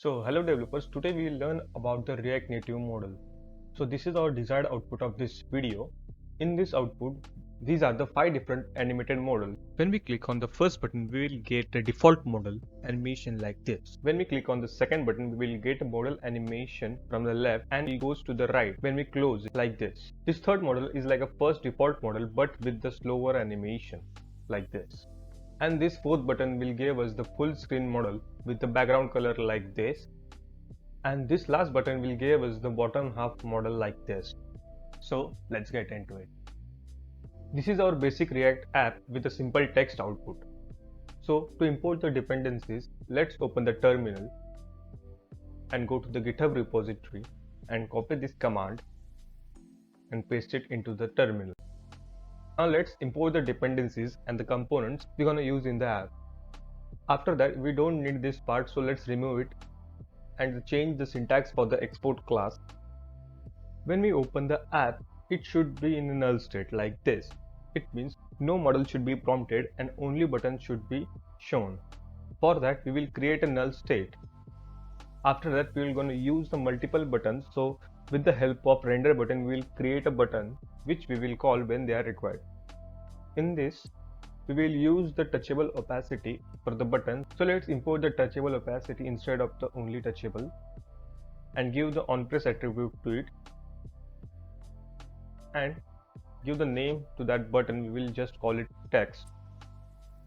So hello developers, today we will learn about the React Native model. So this is our desired output of this video. In this output, these are the 5 different animated models. When we click on the first button, we will get a default model animation like this. When we click on the second button, we will get a model animation from the left and it goes to the right when we close it like this. This third model is like a first default model but with the slower animation like this. And this fourth button will give us the full screen model with the background color like this, and this last button will give us the bottom half model like this. So let's get into it. This is our basic React app with a simple text output. So to import the dependencies, let's open the terminal and go to the GitHub repository and copy this command and paste it into the terminal. Now let's import the dependencies and the components we're gonna use in the app. After that, we don't need this part, so let's remove it and change the syntax for the export class. When we open the app, it should be in a null state like this. It means no model should be prompted and only buttons should be shown. For that, we will create a null state. After that, we will going to use the multiple buttons. So with the help of render button, we will create a button which we will call when they are required. In this, we will use the touchable opacity for the button. So let's import the touchable opacity instead of the only touchable and give the onPress attribute to it and give the name to that button. We will just call it text.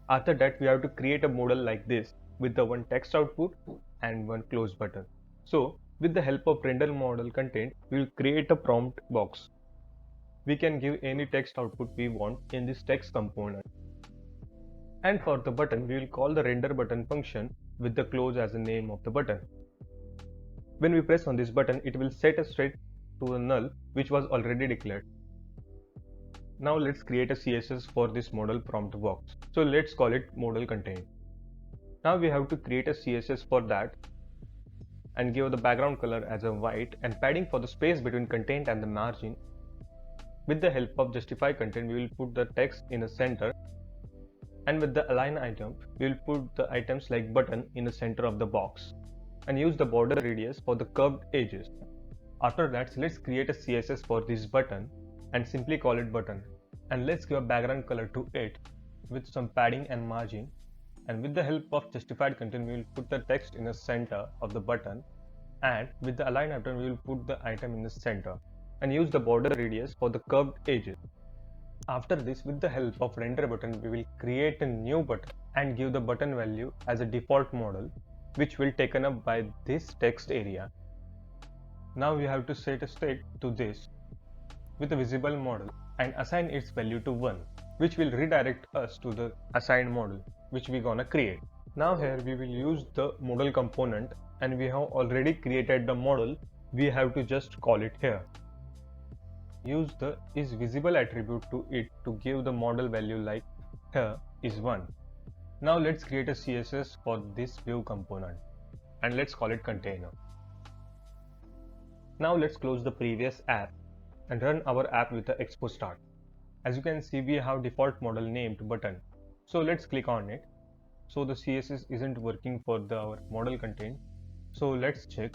After that, we have to create a model like this with the one text output and one close button. So with the help of render model content, we will create a prompt box. We can give any text output we want in this text component. And for the button, we will call the render button function with the close as the name of the button. When we press on this button, it will set us straight to a null which was already declared. Now let's create a CSS for this model prompt box. So let's call it model content. Now we have to create a CSS for that and give the background color as a white and padding for the space between content and the margin. With the help of justify content, we will put the text in the center, and with the align item, we will put the items like button in the center of the box and use the border radius for the curved edges. After that, let's create a CSS for this button and simply call it button, and let's give a background color to it with some padding and margin, and with the help of justified content, we will put the text in the center of the button, and with the align item, we will put the item in the center and use the border radius for the curved edges. After this, with the help of render button, we will create a new button and give the button value as a default model which will taken up by this text area. Now we have to set a state to this with a visible model and assign its value to 1, which will redirect us to the assigned model which we gonna create. Now here we will use the model component, and we have already created the model. We have to just call it here. Use the isVisible attribute to it to give the model value like here is 1. Now let's create a CSS for this view component and let's call it container. Now let's close the previous app and run our app with the expo start. As you can see, we have default model named button. So let's click on it. So the CSS isn't working for our model content. So let's check.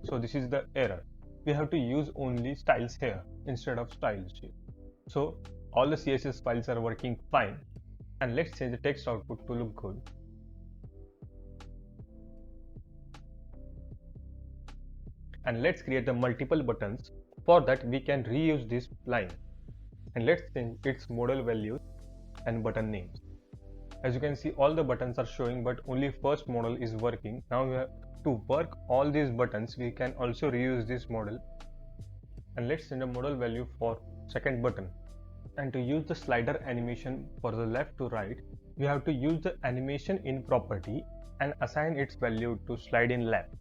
So this is the error. We have to use only styles here instead of styles here. So all the CSS files are working fine, and let's change the text output to look good. And let's create the multiple buttons. For that, we can reuse this line, and let's change its model values and button names. As you can see, all the buttons are showing, but only first model is working. Now we have to work all these buttons. We can also reuse this model, and let's send a model value for second button. And to use the slider animation for the left to right, we have to use the animation in property and assign its value to slide in left,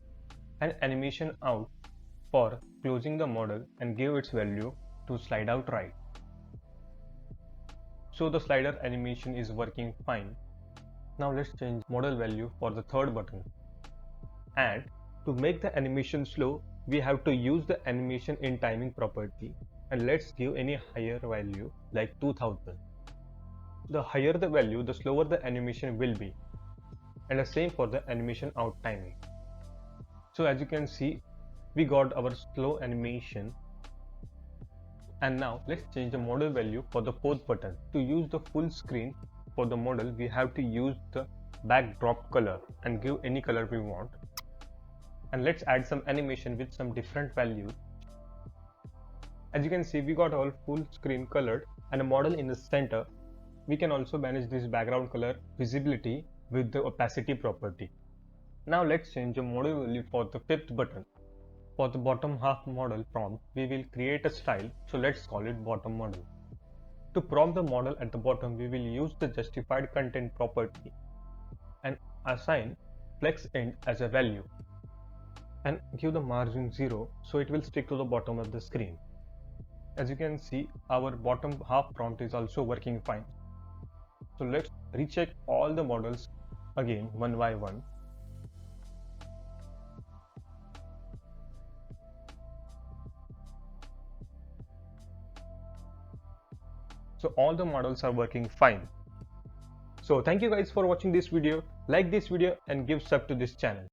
and animation out for closing the model and give its value to slide out right. So the slider animation is working fine. Now let's change model value for the third button. And to make the animation slow, we have to use the animation in timing property, and let's give any higher value like 2000. The higher the value, the slower the animation will be, and the same for the animation out timing. So as you can see, we got our slow animation. And now let's change the model value for the fourth button. To use the full screen for the model, we have to use the backdrop color and give any color we want. And let's add some animation with some different values. As you can see, we got our full screen colored and a model in the center. We can also manage this background color visibility with the opacity property. Now let's change the model value for the fifth button. For the bottom half model prompt, we will create a style, so let's call it bottom model. To prompt the model at the bottom, we will use the justified content property and assign flex end as a value and give the margin 0 so it will stick to the bottom of the screen. As you can see, our bottom half prompt is also working fine. So let's recheck all the models again one by one. So all the models are working fine. So thank you guys for watching this video. Like this video and give sub to this channel.